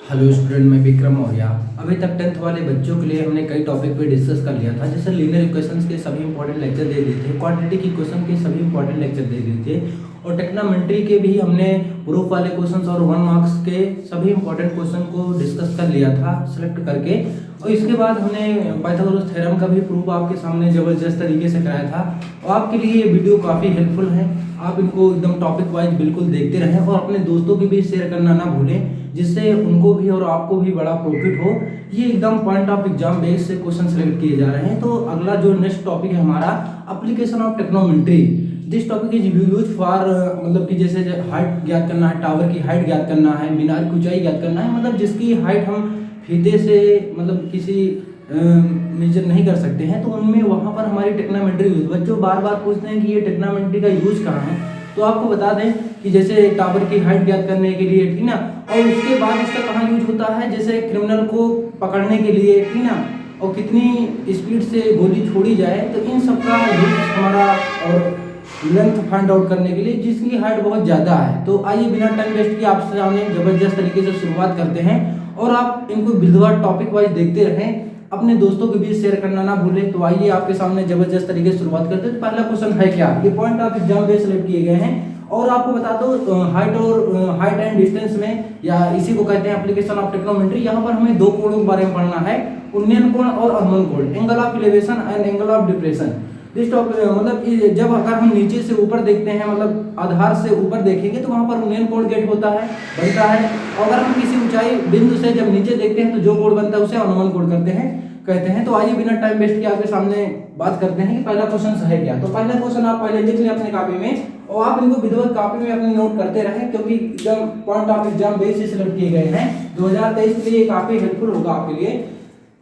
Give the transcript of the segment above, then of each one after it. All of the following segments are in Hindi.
हेलो स्टूडेंट, मैं विक्रम मौर्य। अभी तक 10th वाले बच्चों के लिए हमने कई टॉपिक पे डिस्कस कर लिया था, जैसे लीनियर इक्वेशंस के सभी इंपॉर्टेंट लेक्चर दे दिए थे, क्वाड्रेटिक इक्वेशन के सभी इंपॉर्टेंट लेक्चर दे दिए थे, और ट्रिग्नोमेट्री के भी हमने प्रूफ वाले क्वेश्चंस और 1 मार्क्स के सभी इंपॉर्टेंट क्वेश्चन को डिस्कस कर लिया था सेलेक्ट करके। और इसके बाद हमने पाइथागोरस थ्योरम का भी प्रूफ आपके सामने ज़बरदस्त तरीके से कराया था। और आपके लिए ये वीडियो काफ़ी हेल्पफुल है, आप इनको एकदम टॉपिक वाइज बिल्कुल देखते रहें और अपने दोस्तों की भी शेयर करना ना भूलें, जिससे उनको भी और आपको भी बड़ा प्रॉफिट हो। ये एकदम पॉइंट ऑफ एग्जाम बेस से क्वेश्चन सेलेक्ट किए जा रहे हैं। तो अगला जो नेक्स्ट टॉपिक है हमारा application of trigonometry. This topic is use for मतलब कि जैसे हाइट ज्ञात करना है, टावर की हाइट ज्ञात करना है, मीनार की ऊंचाई ज्ञात करना है, मतलब जिसकी हाइट हम फीते से मतलब किसी मेजर नहीं कर सकते हैं, तो उनमें वहाँ पर हमारी ट्रिग्नोमेट्री यूज। बच्चों बार बार पूछते हैं कि ये ट्रिग्नोमेट्री का यूज कहाँ है, तो आपको बता दें कि जैसे टावर की हाइट ज्ञात करने के लिए, ठीक ना, और उसके बाद इसका कहाँ यूज होता है, जैसे क्रिमिनल को पकड़ने के लिए, ठीक ना, और कितनी स्पीड से गोली छोड़ी जाए, तो इन सब का यूज हमारा और लेंथ फाइंड आउट करने के लिए जिसकी हाइट बहुत ज़्यादा है। तो आइए बिना टाइम वेस्ट किए आपसे सामने ज़बरदस्त तरीके से शुरुआत करते हैं, और आप इनको बिल्कुल टॉपिक वाइज देखते रहें, अपने दोस्तों के बीच शेयर करना ना भूलें। तो आइए आपके सामने जबरदस्त तरीके से शुरुआत करते हैं। तो पहला क्वेश्चन है क्या, ये point of exam base select किए गए हैं, और आपको बता दो हाइट एंड डिस्टेंस में, या इसी को कहते हैं एप्लीकेशन ऑफ ट्रिग्नोमेट्री। यहाँ पर हमें दो कोणों के बारे में पढ़ना है, उन्नयन कोण और अवमन कोण, angle of elevation and angle of depression. This topic मतलब जब अगर हम नीचे से ऊपर देखते हैं, मतलब आधार से ऊपर देखेंगे, तो वहां पर उन्नयन कोण गेट होता है, बनता है। और अगर हम किसी ऊंचाई बिंदु से जब नीचे देखते हैं, तो जो कोण बनता है उसे अवमन कोण कहते हैं। तो आइए बिना टाइम वेस्ट किए आपके सामने बात करते हैं कि पहला क्वेश्चन है क्या। तो पहला क्वेश्चन आप पहले लिख लें अपने कॉपी में, और आप इनको विधिवत कॉपी में अपने नोट करते रहें, क्योंकि एकदम पॉइंट ऑफ एग्जाम बेस से सिलेक्ट किए गए हैं। 2023 के लिए काफी हेल्पफुल होगा आपके लिए।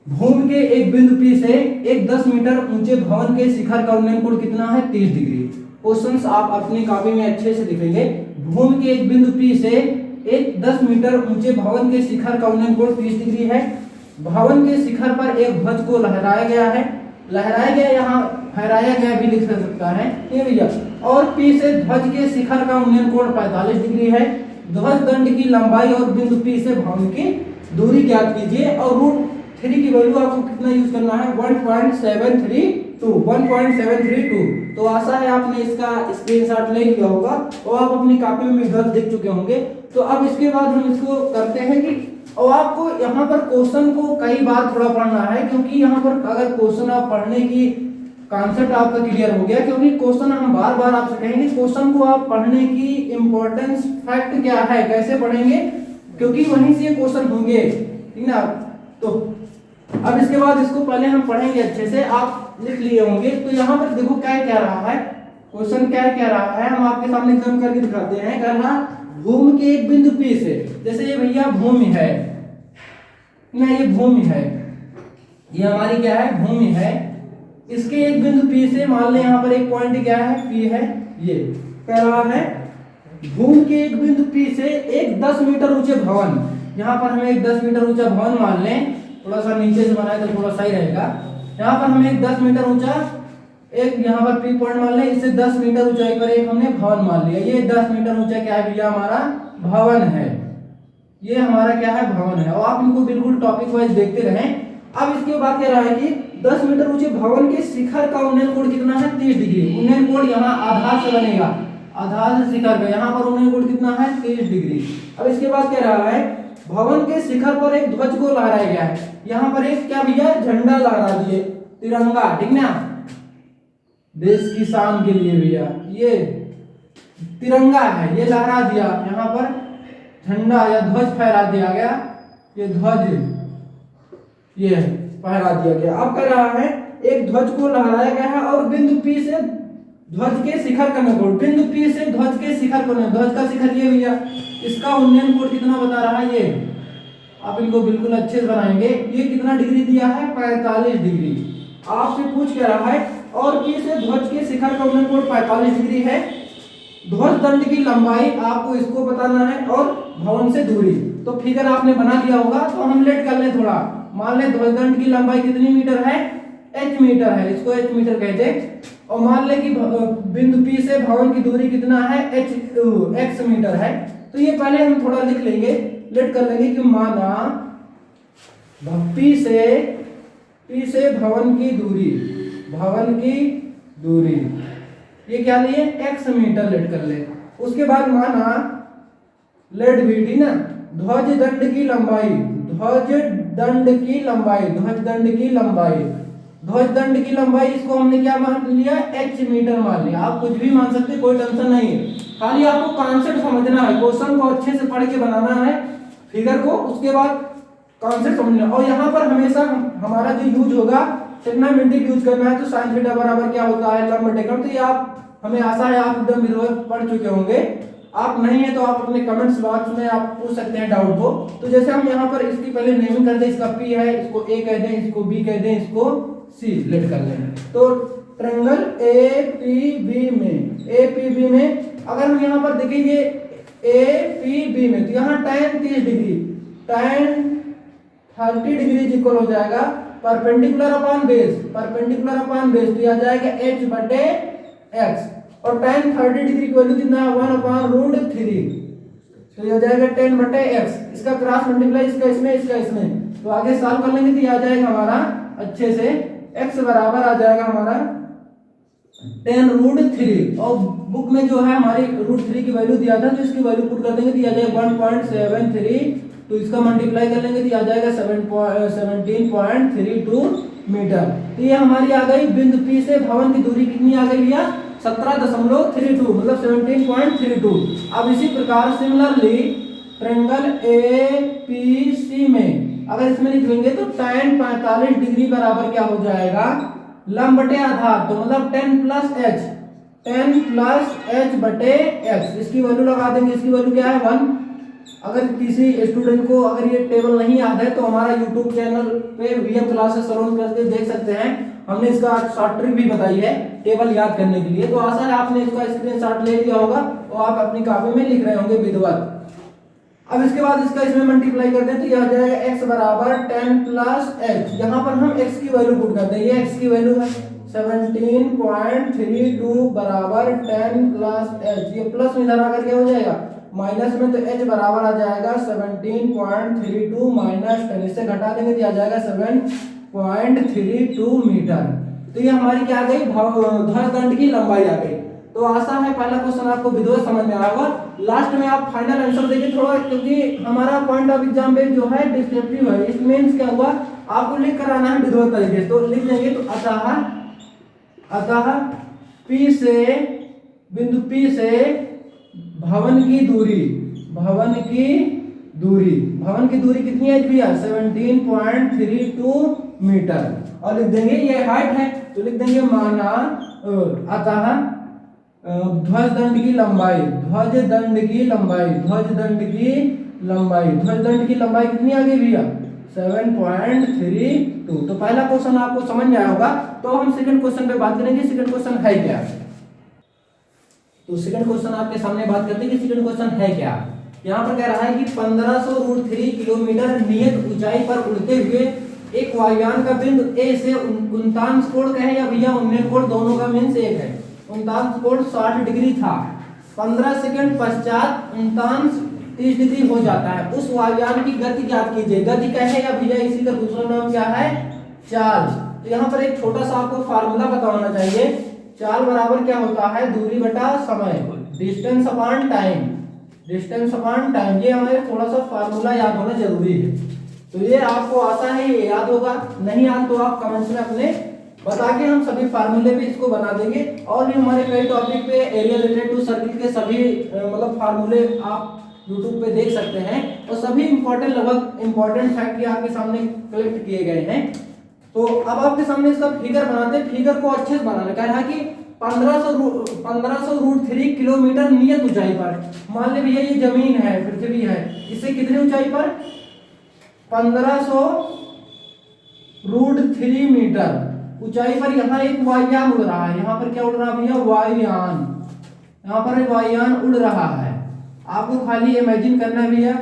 भूमि के एक बिंदु P से एक 10 मीटर ऊंचे भवन के शिखर का उन्नयन कोण कितना है, 30 डिग्री। क्वेश्चंस आप अपनी कॉपी में अच्छे से लिखेंगे। भूमि के एक बिंदु P से एक 10 मीटर ऊंचे भवन के शिखर का उन्नयन कोण 30 डिग्री है। भवन के शिखर पर एक ध्वज को लहराया गया है, लहराया गया, यहाँ फहराया गया भी लिख सकता है ये भैया। और P से ध्वज के शिखर का उन्नयन कोण 45 डिग्री है। ध्वज दंड की लंबाई और बिंदु P से भवन की दूरी ज्ञात कीजिए, और √3 की वैल्यू आपको कितना यूज करना है, 1.732। तो आशा है आपने इसका स्क्रीनशॉट ले लिया होगा और आप अपनी कॉपी में विधिवत देख चुके होंगे। तो अब इसके बाद हम इसको करते हैं कि, और आपको यहाँ पर क्वेश्चन को कई बार थोड़ा पढ़ना है, क्योंकि यहाँ पर अगर क्वेश्चन आप पढ़ने की कॉन्सेप्ट आपका क्लियर हो गया, क्योंकि क्वेश्चन हम बार बार आपसे कहेंगे, क्वेश्चन को आप पढ़ने की इंपॉर्टेंस फैक्ट क्या है, कैसे पढ़ेंगे, क्योंकि वहीं से क्वेश्चन होंगे, ठीक ना। तो अब इसके बाद इसको पहले हम पढ़ेंगे अच्छे से, आप लिख लिए होंगे। तो यहाँ पर देखो क्या कह रहा है क्वेश्चन, क्या कह रहा है, हम आपके सामने एग्जाम करके दिखाते हैं। कह रहा भूमि के एक बिंदु P से, जैसे ये भैया भूमि है ना, ये भूमि है, ये हमारी क्या है, भूमि है। इसके एक बिंदु P से मान लें यहाँ पर एक पॉइंट क्या है, P है। ये कह रहा है भूमि के एक बिंदु P से एक 10 मीटर ऊंचे भवन, यहाँ पर हमें एक 10 मीटर ऊंचा भवन मान लें, थोड़ा सा नीचे से बनाए तो थोड़ा सही रहेगा। यहाँ पर हमें एक 10 मीटर ऊंचा एक यहाँ पर P पॉइंट मान लें, इससे 10 मीटर ऊंचाई पर एक हमने भवन मान लिया। ये 10 मीटर ऊंचा क्या है भैया, हमारा भवन है, ये हमारा क्या है, भवन है। और आप इनको बिल्कुल टॉपिक वाइज देखते रहें। अब इसके बाद कह रहा है कि 10 मीटर ऊंचे भवन के शिखर का उन्नयन कोण कितना है, 30 डिग्री। उन्नयन कोण यहाँ आधार से बनेगा, आधार से शिखर का, यहाँ पर उन्नयन कोण कितना है, 30 डिग्री। अब इसके बाद कह रहा है भवन के शिखर पर एक ध्वज को लहराया गया है, यहाँ पर एक क्या भैया, झंडा लहरा दिए, तिरंगा, ठीक ना, देश की शान के लिए भैया, ये तिरंगा है, ये लहरा दिया, यहाँ पर झंडा या ध्वज फहरा दिया गया, ये ध्वज ये फहरा दिया गया। अब कह रहा है एक ध्वज को लहराया गया है, और बिंदु P से ध्वज के शिखर का उन्नयन कोण, बिंदु P से ध्वज के शिखर को, ध्वज का शिखर ये भैया, इसका उन्नयन कोण कितना बता रहा है, ये आप इनको बिल्कुल अच्छे से बनाएंगे। ये कितना डिग्री दिया है, 45 डिग्री आपसे पूछ के रहा है। और P से ध्वज के शिखर का उन्नयन कोण 45 डिग्री है। ध्वज दंड की लंबाई आपको इसको बताना है, और भवन से दूरी। तो फिगर आपने बना लिया होगा, तो हम लेट कर ले थोड़ा, मान ले ध्वज दंड की लंबाई कितनी मीटर है, h मीटर है, इसको h मीटर कहते। और मान ले कि बिंदु P से भवन की दूरी कितना है, x मीटर है। तो ये पहले हम थोड़ा लिख लेंगे लेट कर लेंगे कि माना पी से भवन की दूरी ये क्या लिए x मीटर लेट कर ले। उसके बाद माना लेट वीडी ना ध्वज दंड की लंबाई इसको हमने क्या मान लिया h मीटर मान लिया। आप कुछ भी मान सकते, कोई टेंशन नहीं है, खाली आपको कॉन्सेप्ट समझना है, क्वेश्चन को अच्छे से पढ़ के बनाना है फिगर को, उसके बाद कॉन्सेप्ट समझना। और यहाँ पर हमेशा हमारा जो यूज होगा ट्रिग्नोमेट्रिक यूज करना है, तो साइन थीटा बराबर क्या होता है लंब बटे कोण। तो ये आप हमें आशा है आप एकदम विधिवत पढ़ चुके होंगे। आप नहीं है तो आप अपने कमेंट्स बॉक्स में आप पूछ सकते हैं डाउट को। तो जैसे हम यहाँ पर इसकी पहले नेमिंग कर दें, इसका P है, इसको A कह दें, इसको B कह दें, इसको C लेट कर लें। तो ट्रायंगल APB में अगर हम यहाँ पर देखेंगे APB में, तो यहाँ tan 30 degree tan 30 degree equal हो जाएगा परपेंडिकुलर अपॉन बेस, तो यह आ जाएगा h बटे x। और tan 30 डिग्री की वैल्यू कितना है 1/√3, तो यह जाएगा 10 बटे x। इसका क्रॉस मल्टीप्लाई इसका इसमें, तो आगे सॉल्व कर लेंगे तो यह आ जाएगा हमारा अच्छे से x बराबर आ जाएगा हमारा 10√3। और बुक में जो है हमारी √3 की वैल्यू दिया था, तो इसकी वैल्यू पुट कर देंगे तो यह आ जाएगा 1.73, तो इसका मल्टीप्लाई कर लेंगे तो यह आ जाएगा 17.32 मीटर। तो ये हमारी आ गई बिंदु P से भवन की दूरी कितनी आ गई भैया 17.32 मतलब 17.32। अब इसी प्रकार सिमिलरली ट्रायंगल APC में अगर इसमें लिख लेंगे तो tan 45 डिग्री बराबर क्या हो जाएगा लंब बटे आधार, तो मतलब 10 प्लस h बटे x। इसकी वैल्यू लगा देंगे, इसकी वैल्यू क्या है 1। अगर किसी स्टूडेंट को अगर ये टेबल नहीं याद है तो हमारा यूट्यूब चैनल पे VM क्लासेस सर्च करके देख सकते हैं, हमने इसका शॉर्ट ट्रिक भी बताई है टेबल याद करने के लिए। तो आशा है आपने इसका स्क्रीनशॉट ले लिया होगा और आप अपनी कॉपी में लिख रहे होंगे विधिवत। अब इसके बाद इसका इसमें मल्टीप्लाई कर दें तो यह आ जाएगा x बराबर 10 प्लस h। यहाँ पर हम x की वैल्यू पुट करते हैं, ये x की वैल्यू है 17.32 बराबर 10 प्लस h। ये प्लस में इधर आकर क्या हो जाएगा माइनस में, तो h बराबर आ जाएगा 17.32 माइनस 10, इससे घटा देंगे तो आ जाएगा 7.32 मीटर। तो ये हमारी क्या आ गई ध्वज दंड की लंबाई आ गई। तो आशा है पहला क्वेश्चन आपको विधिवत समझ में आया होगा। लास्ट में आप फाइनल आंसर देखिए थोड़ा, क्योंकि हमारा पॉइंट ऑफ एग्जाम पे जो है डिस्क्रिप्टिव है, इस मींस क्या हुआ आपको लिख कर आना है विधिवत तरीके से। तो लिख देंगे तो अतः बिंदु P से भवन की दूरी कितनी है भैया 17.32 मीटर। और लिख देंगे ये हाइट है, तो लिख देंगे माना अतः ध्वज दंड की लंबाई कितनी आ गई भैया 7.32। तो पहला क्वेश्चन आपको समझ में आया होगा। तो हम सेकंड क्वेश्चन पे बात करेंगे, सेकंड क्वेश्चन है क्या। तो सेकंड क्वेश्चन आपके सामने बात करते हैं कि सेकंड क्वेश्चन है क्या। यहाँ पर कह रहा है कि 1500√3 किलोमीटर नियत ऊंचाई पर उड़ते हुए एक वायुयान का बिंदु A से 49 कोण का है या भैया 19 कोण, दोनों का मीन्स एक है। 49 कोण 60 डिग्री था, 15 सेकंड पश्चात 29 30 डिग्री हो जाता है। उस वायुयान की गति ज्ञात कीजिए। गति क्या है या भैया इसी का दूसरा नाम क्या है चाल। तो यहाँ पर एक छोटा सा आपको फार्मूला पता होना चाहिए। चाल बराबर क्या होता है दूरी बटा समय, डिस्टेंस अपॉन टाइम। ये हमें थोड़ा सा फार्मूला याद होना जरूरी है। तो ये आपको आशा है ये याद होगा, नहीं याद तो आप कमेंट्स में अपने बता के हम सभी फार्मूले भी इसको बना देंगे। और भी हमारे कई टॉपिक पे एरिया रिलेटेड टू सर्किल के सभी मतलब फार्मूले आप यूट्यूब पे देख सकते हैं, और सभी लगभग इंपॉर्टेंट फैक्ट आपके सामने कलेक्ट किए गए हैं। तो अब आपके सामने इसका फिगर बनाते हैं। फिगर को अच्छे से बनाना कह रहा है कि 1500√3 किलोमीटर नियत ऊंचाई पर, मान ले भैया ये जमीन है पृथ्वी है, इससे कितनी ऊंचाई पर 1500√3 मीटर ऊंचाई पर यहाँ एक वायुयान उड़ रहा है। यहाँ पर क्या उड़ रहा है भैया वायुयान, यहाँ पर एक वायुयान उड़ रहा है। आपको खाली इमेजिन करना है भैया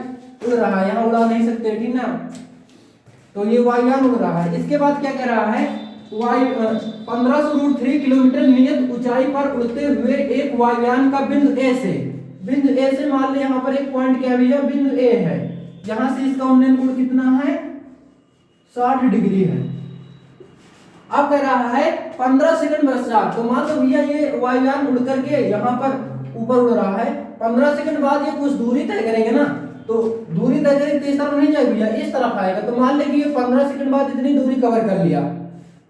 उड़ रहा है, यहाँ उड़ा नहीं सकते ठीक ना। तो ये वायुयान उड़ रहा है। इसके बाद क्या कह रहा है 1500√3 किलोमीटर नियत ऊंचाई पर उड़ते हुए एक वायुयान का बिंदु ए से मान ले यहाँ पर एक पॉइंट क्या भैया बिंदु ए है, यहाँ से इसका उन्नयन कोण कितना है, 60 डिग्री है। अब कह रहा है 15 सेकंड पश्चात, तो मान लो भैया ये वायुयान उड़ करके यहाँ पर ऊपर उड़ रहा है, 15 सेकंड बाद ये कुछ दूरी तय करेंगे ना, तो दूरी तय करेंगे तो इस तरफ नहीं जाएगा भैया, इस तरफ आएगा। तो मान ले कि ये 15 सेकंड बाद इतनी दूरी कवर कर लिया,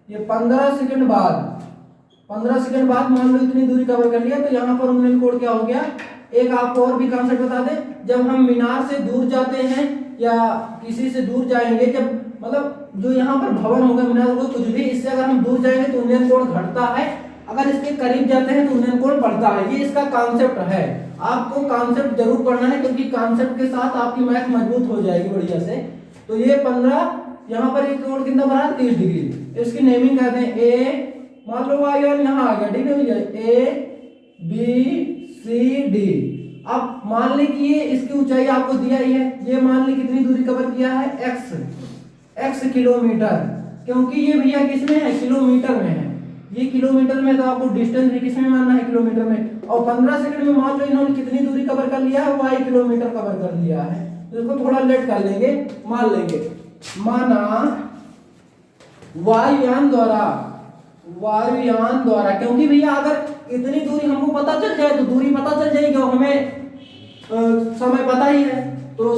ये 15 सेकंड बाद मान लो इतनी दूरी कवर कर लिया, तो यहाँ पर उन्नयन कोण क्या हो गया। एक आपको और भी कॉन्सेप्ट बता दें, जब हम मीनार से दूर जाते हैं या किसी से दूर जाएंगे, जब मतलब जो यहाँ पर भवन होगा मीनार होगा कुछ भी, इससे अगर हम दूर जाएंगे तो उन्नयन कोण घटता है, अगर इसके करीब जाते हैं तो उन्नयन कोण बढ़ता है। ये इसका कॉन्सेप्ट है, आपको कॉन्सेप्ट जरूर पढ़ना है, क्योंकि कॉन्सेप्ट के साथ आपकी मैथ मजबूत हो जाएगी बढ़िया से। तो ये 15 यहाँ पर एक कोण कितना बना, 30 डिग्री। इसकी नेमिंग कहते हैं ए, मान लो वायुयान यहाँ आ गया, ठीक है भैया, ए बी सी डी। अब मान ली कि ये इसकी ऊंचाई आपको दिया ही है, ये मान ली कितनी दूरी कवर किया है, x किलोमीटर, क्योंकि ये भैया किसमें है, किलोमीटर में है, ये किलोमीटर में, तो आपको डिस्टेंस भी किसमें मानना है, किलोमीटर में। और 15 सेकंड में मान लो इन्होंने कितनी दूरी कवर कर लिया है, y किलोमीटर कवर कर लिया है। तो इसको थोड़ा लेट कर लेंगे, मान लेंगे, माना वायुयान द्वारा, क्योंकि भैया अगर इतनी दूरी हमको पता चल जाए तो दूरी पता चल जाएगी और हमें समय पता ही है, तो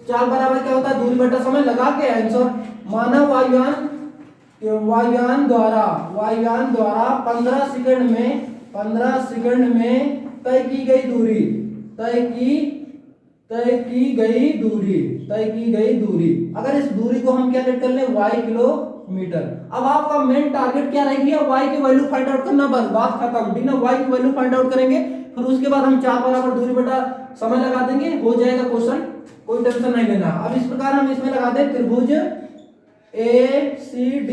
चाल बराबर क्या होता है, दूरी बटा समय, लगा के आंसर। माना वायुयान द्वारा 15 सेकंड में तय की गई दूरी, अगर इस दूरी को हम क्या लेट कर ले, y किलोमीटर। अब आपका मेन टारगेट क्या रहेगी, y की वैल्यू फाइंड आउट करना, बस बात खत्म, ठीक ना। y की वैल्यू फाइंड आउट करेंगे, फिर उसके बाद हम चार बराबर दूरी बटा समय लगा देंगे, हो जाएगा क्वेश्चन, कोई टेंशन नहीं लेना। अब इस प्रकार हम इसमें लगा दें त्रिभुज ACD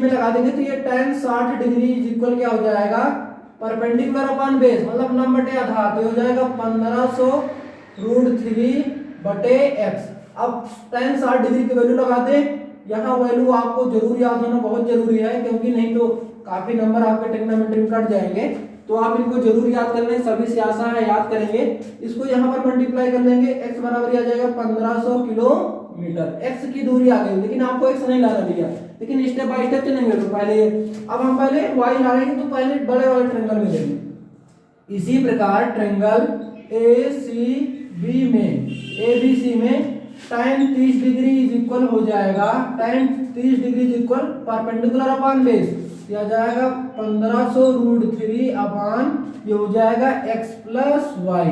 में लगा देंगे, तो ये tan 60 डिग्री इक्वल क्या हो जाएगा, परपेंडिकुलर अपॉन बेस, मतलब लंब बटे आधार, तो हो जाएगा 1500√3 बटे x। अब tan 60 डिग्री की वैल्यू लगा दें, यहाँ वैल्यू आपको जरूर याद होना बहुत जरूरी है, क्योंकि नहीं तो काफी नंबर आपके ट्रिग्नोमेट्री में कट जाएंगे, तो आप इनको जरूर याद कर लें, सभी से आशा है याद करेंगे। इसको यहाँ पर मल्टीप्लाई कर लेंगे, x बराबर आ जाएगा 1500 किलोमीटर, x की दूरी आ गई, लेकिन आपको x नहीं लाना दिया, लेकिन स्टेप बाय स्टेप चलेंगे। तो पहले अब हम पहले y लाएंगे, तो पहले बड़े वाले ट्रायंगल में लेंगे। इसी प्रकार ट्रायंगल ABC में tan 30 डिग्री इज इक्वल हो जाएगा, tan 30 degree is equal perpendicular upon base, यह जाएगा 1500√3 अपॉन, ये हो जाएगा x प्लस वाई,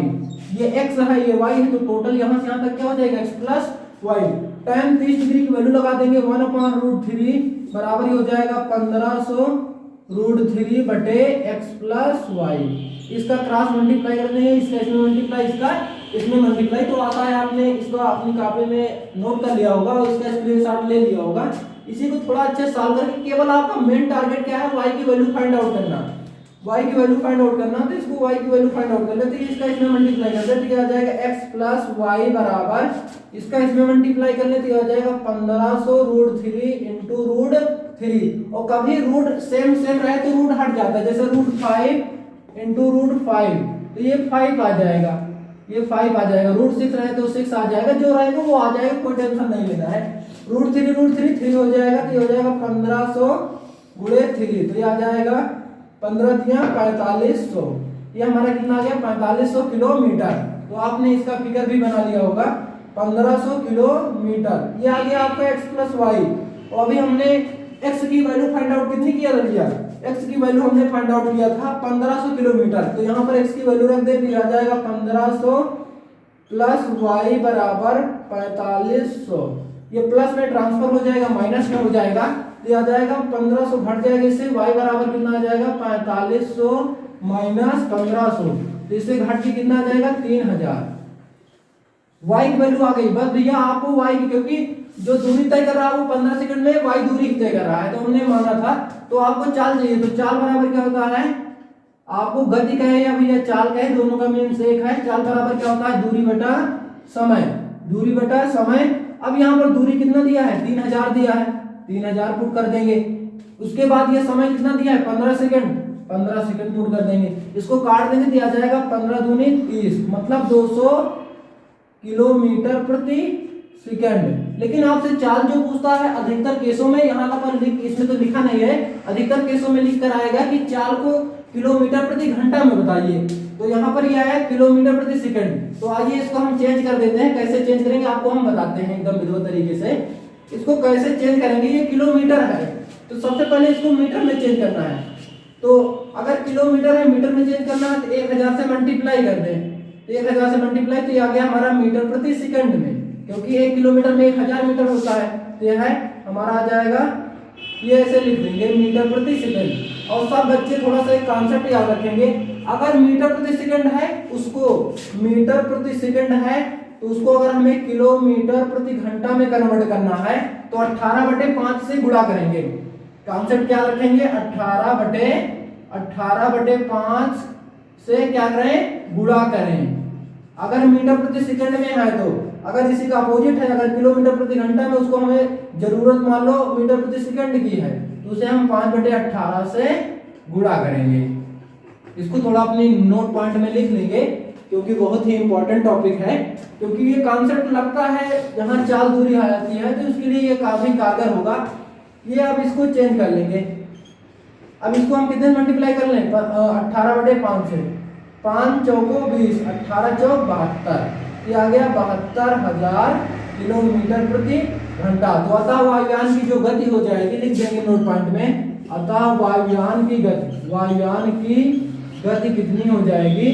ये x है ये y है, तो टोटल यहाँ से यहाँ तक क्या हो जाएगा, x plus y. tan 30 degree की वैल्यू लगा देंगे, 1/√3 बराबर हो जाएगा 1500√3 बटे x प्लस वाई। इसका क्रॉस मल्टीप्लाई कर देंगे, इसका इसमें मल्टीप्लाई, इसका इसमें मल्टीप्लाई, तो आता है, आपने इसको अपनी कॉपी में नोट कर लिया होगा और इसका स्क्रीनशॉट ले लिया होगा। इसी को थोड़ा अच्छे सॉल्व करके केवल आपका मेन टारगेट क्या है, y की वैल्यू फाइंड आउट करना, तो इसको y की वैल्यू फाइंड आउट कर लेते हैं। इसका इसमें मल्टीप्लाई कर लेते हैं, आ जाएगा x प्लस वाई बराबर, इसका इसमें मल्टीप्लाई कर लेते हैं, आ जाएगा 1500√3 इंटू √3, और कभी रूट सेम रहे तो रूट हट जाता है, जैसे √5 इंटू √5, तो ये 5 आ जाएगा, ये 5 आ जाएगा, √6 रहे तो 6 आ जाएगा, जो रहेगा वो आ जाएगा, कोई टेंशन नहीं लेना है। √3 3 हो जाएगा, तो ये हो जाएगा 1500 गुणे 3, तो ये आ जाएगा 15 दिया 4500, ये हमारा कितना आ गया 4500 किलोमीटर। तो आपने इसका फिगर भी बना लिया होगा, 1500 किलोमीटर, ये आ गया आपका x प्लस वाई। और अभी हमने x की वैल्यू फाइंड आउट कितनी किया था, x की वैल्यू हमने फाइंड आउट किया था 1500 किलोमीटर, तो यहाँ पर x की वैल्यू रख दे, फिर आ जाएगा 1500 प्लस वाई बराबर 4500, ये प्लस में ट्रांसफर हो जाएगा, माइनस में हो जाएगा, तो आ जाएगा 1500 घट जाएगा, इससे y बराबर कितना आ जाएगा 4500 माइनस 1500, तो इससे घट के कितना आ जाएगा 3000। y की वैल्यू आ गई, बस भैया आपको y की, क्योंकि जो दूरी तय कर रहा है वो 15 सेकंड में y दूरी तय कर रहा है, तो हमने माना था। तो आपको चाल चाहिए, तो चाल बराबर क्या होता है, आपको गति कहे या भैया चाल कहे, दोनों का मीन्स एक है। चाल बराबर क्या होता है, दूरी बटा समय। अब यहाँ पर दूरी कितना दिया है, 3000 दिया है, 3000 पुट कर देंगे। उसके बाद ये समय कितना दिया है, 15 सेकंड पुट कर देंगे। इसको काट देंगे तो आ जाएगा 15 दूनी 30, मतलब किलोमीटर प्रति सेकंड। लेकिन आपसे चाल जो पूछता है अधिकतर केसों में, यहाँ पर इसमें तो लिखा नहीं है, अधिकतर केसों में लिख कर आएगा कि चाल को किलोमीटर प्रति घंटा में बताइए। तो यहाँ पर यह है किलोमीटर प्रति सेकंड। तो आइए इसको हम चेंज कर देते हैं। कैसे चेंज करेंगे आपको हम बताते हैं एकदम विधिवत तरीके से। इसको कैसे चेंज करेंगे, ये किलोमीटर है तो सबसे पहले इसको मीटर में चेंज करना है। तो अगर किलोमीटर है मीटर में चेंज करना है तो 1000 से मल्टीप्लाई कर दें। तो 1000 से मल्टीप्लाई तो ये आ गया हमारा मीटर प्रति सेकंड में, क्योंकि 1 किलोमीटर में 1000 मीटर होता है। तो यह है हमारा आ जाएगा, ये ऐसे लिख देंगे मीटर प्रति सेकंड। और सब बच्चे थोड़ा सा एक कॉन्सेप्ट याद रखेंगे, अगर मीटर प्रति सेकंड है उसको मीटर प्रति सेकंड है तो उसको अगर हमें किलोमीटर प्रति घंटा में कन्वर्ट करना है तो 18/5 से गुणा करेंगे। कॉन्सेप्ट क्या रखेंगे, 18/5 से क्या करें, गुणा करें। अगर मीटर प्रति सेकंड में है तो अगर इसी का अपोजिट है, अगर किलोमीटर प्रति घंटा में, उसको हमें जरूरत मान लो मीटर प्रति सेकंड की है तो उसे हम 5/18 से गुणा करेंगे। इसको थोड़ा अपनी नोट पॉइंट में लिख लेंगे क्योंकि बहुत ही इंपॉर्टेंट टॉपिक है। क्योंकि ये कॉन्सेप्ट लगता है जहां चाल दूरी आ जाती है तो उसके लिए ये काफी कारगर होगा। ये अब इसको चेंज कर लेंगे। अब इसको हम कितने मल्टीप्लाई कर लें, 18/5 से। 5 चौको 20, 18 चौक 72, ये आ गया 72,000 किलोमीटर प्रति घंटा। तो अतः वायुयान की जो गति हो जाएगी, लिख देंगे नोट पॉइंट में, अतः वायुयान की गति कितनी हो जाएगी,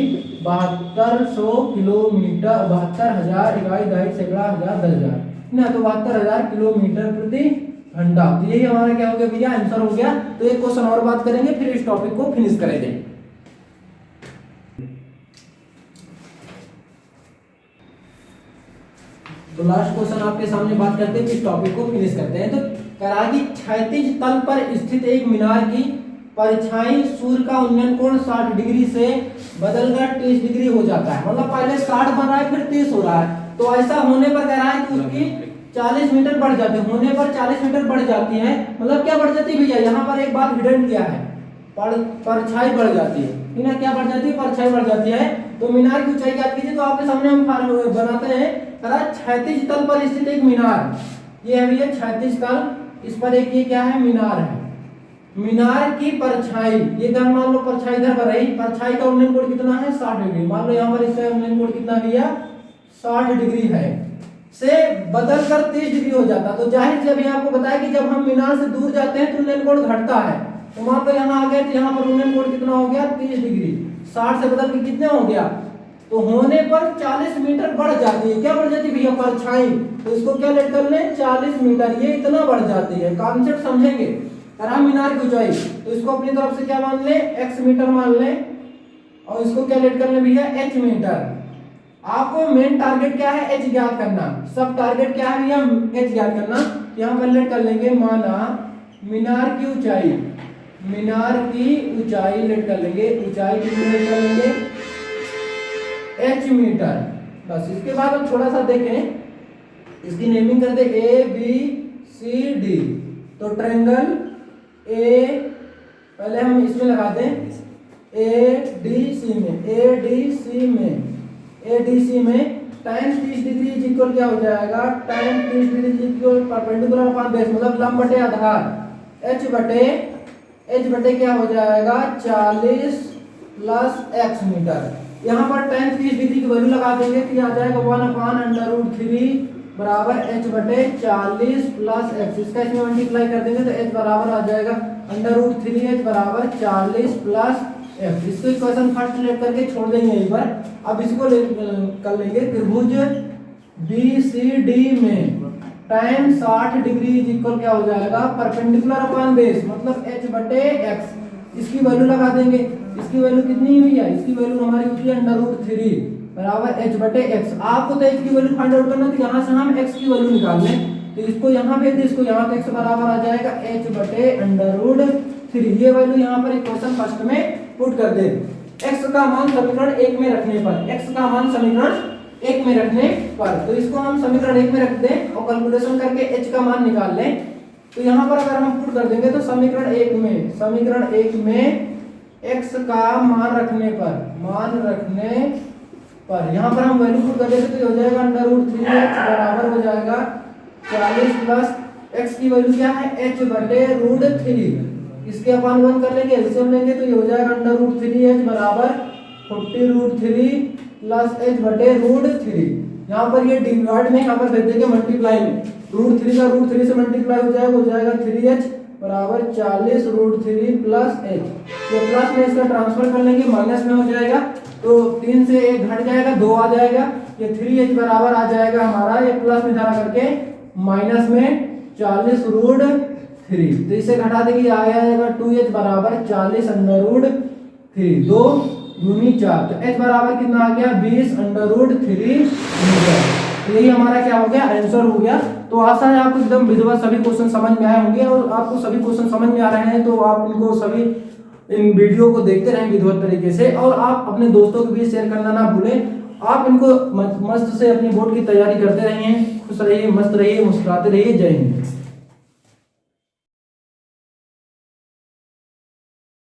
7200 किलोमीटर, 72,000 इकाई दहाई सैकड़ा हजार 10,000 ना, तो 72,000 किलोमीटर प्रति घंटा। तो यही हमारा क्या हो गया भैया, आंसर हो गया। तो एक क्वेश्चन और बात करेंगे फिर इस टॉपिक को फिनिश करेंगे। तो लास्ट क्वेश्चन आपके सामने बात करते हैं, इस टॉपिक को फिनिश करते हैं। तो कराची क्षैतिज तल पर स्थित एक मीनार की परछाई सूर्य का उन्नयन कोण 60 डिग्री से बदलकर 30 डिग्री हो जाता है। मतलब पहले 60 बन रहा है फिर 30 हो रहा है। तो ऐसा होने पर कह रहा है कि उसकी 40 मीटर बढ़ जाती है, होने पर 40 मीटर बढ़ जाती है। मतलब क्या बढ़ जाती है भैया, यहाँ पर एक बात हिडन किया है, परछाई बढ़ जाती है ना, क्या बढ़ जाती है, परछाई बढ़ जाती है। तो मीनार की ऊंचाई याद कीजिए। तो आपके सामने हम बनाते हैं, क्षैतिज तल पर स्थित एक मीनार, ये है भैया क्षैतिज तल, इस पर एक ये क्या है, मीनार है। मीनार की परछाई, ये अगर मान लो परछाई इधर पर रही, परछाई का उन्नयन कोण कितना है, 60 डिग्री। मान लो यहाँ पर इसका उन्नयन कोण कितना भैया, 60 डिग्री है, से बदलकर 30 डिग्री हो जाता। तो जाहिर से अभी आपको बताया कि जब हम मीनार से दूर जाते हैं तो उन्नयन कोण घटता है। तो मान लो यहाँ आ गए तो यहाँ पर उन्नयन कोण कितना हो गया, 30 डिग्री। 60 से बदल के कितना हो गया, तो होने पर 40 मीटर बढ़ जाती है। क्या बढ़ जाती है भैया, परछाई। तो इसको क्या लेट कर ले, 40 मीटर, ये इतना बढ़ जाती है। कॉन्सेप्ट समझेंगे। मीनार की ऊंचाई, तो इसको अपनी तरफ से क्या मान ले, x मीटर मान ले, और इसको क्या लेट कर ले भैया, h मीटर। आपको मेन टारगेट क्या है, h ज्ञात करना। सब टारगेट क्या है भैया, h ज्ञात करना। यहाँ पर लेट कर लेंगे, माना मीनार की ऊंचाई, मीनार की ऊंचाई लेट कर लेंगे, ऊंचाई कितनी लेट कर लेंगे, h मीटर। बस इसके बाद हम थोड़ा सा देखें, इसकी नेमिंग कर दे ABCD। तो ट्रायंगल ए, पहले हम इसमें लगा दें ADC में tan 30 डिग्री इक्वल क्या हो जाएगा, tan 30 degree equal perpendicular upon base, मतलब लंब बटे आधार, h बटे क्या हो जाएगा, 40 प्लस x मीटर। यहाँ पर tan 30 डिग्री की वैल्यू लगा देंगे तो आ जाएगा 1/√3 बराबर h बटे 40 प्लस x। इसका इसमें मल्टीप्लाई कर देंगे तो h बराबर आ जाएगा √3h बराबर 40 प्लस x। इसको इक्वेशन फर्स्ट लेट करके छोड़ देंगे यहीं पर। अब इसको कर लेंगे, त्रिभुज BCD में tan 60 डिग्री इक्वल क्या हो जाएगा, परपेंडिकुलर अपॉन बेस, मतलब h बटे x। इसकी वैल्यू लगा देंगे, इसकी वैल्यू कितनी हुई है, इसकी वैल्यू हमारी होती है √3 बराबर h बटे x। आपको तो h की वैल्यू फाइंड आउट करना, तो यहाँ से हम x की वैल्यू निकाल लें। तो इसको यहाँ पे, इसको यहाँ पे x बराबर आ जाएगा h बटे √3। ये वैल्यू यहाँ पर इक्वेशन फर्स्ट में पुट कर दे। x का मान समीकरण 1 में रखने पर, x का मान समीकरण 1 में रखने पर, तो इसको हम समीकरण 1 में रख दें और कैलकुलेशन करके h का मान निकाल लें। तो यहाँ पर अगर हम पुट कर देंगे तो समीकरण 1 में x का मान रखने पर यहाँ पर हम वैल्यू पुट कर देंगे तो ये हो जाएगा अंडर रूट 3h बराबर हो जाएगा 40 प्लस x की वैल्यू क्या है h बटे रूट 3, इसके अपान 1 कर लेंगे, एलसीएम लेंगे तो ये हो जाएगा अंडर रूट 3h बराबर 40 रूट 3 प्लस h बटे रूट 3। यहाँ पर ये डिवाइड में यहाँ पर भेज देंगे मल्टीप्लाई में, रूट 3 का रूट 3 से मल्टीप्लाई हो जाएगा 3h बराबर 40 रूट 3 प्लस h। तो प्लस में इसका ट्रांसफर कर लेंगे, माइनस में हो जाएगा तो 3 से 1 घट जाएगा 2 आ जाएगा, ये 3h बराबर आ जाएगा हमारा, ये प्लस में धरा करके माइनस में 40 रूट 3, तो इसे घटा देंगे आ जाएगा 2h बराबर 40 अंडर रूट 3, 2 दूनी 4, तो h बराबर कितना आ गया 20 अंडर रूट 3 मीटर। तो यही हमारा क्या हो गया आंसर हो गया। तो आशा है आपको एकदम विधिवत सभी क्वेश्चन समझ में आए होंगे, और आपको सभी क्वेश्चन समझ में आ रहे हैं तो आप इनको सभी इन वीडियो को देखते रहें विधिवत तरीके से, और आप अपने दोस्तों के बीच शेयर करना ना भूलें। आप इनको मस्त से अपनी बोर्ड की तैयारी करते रहिए, खुश रहिए, मस्त रहिए, मुस्कुराते रहिए। जय हिंद।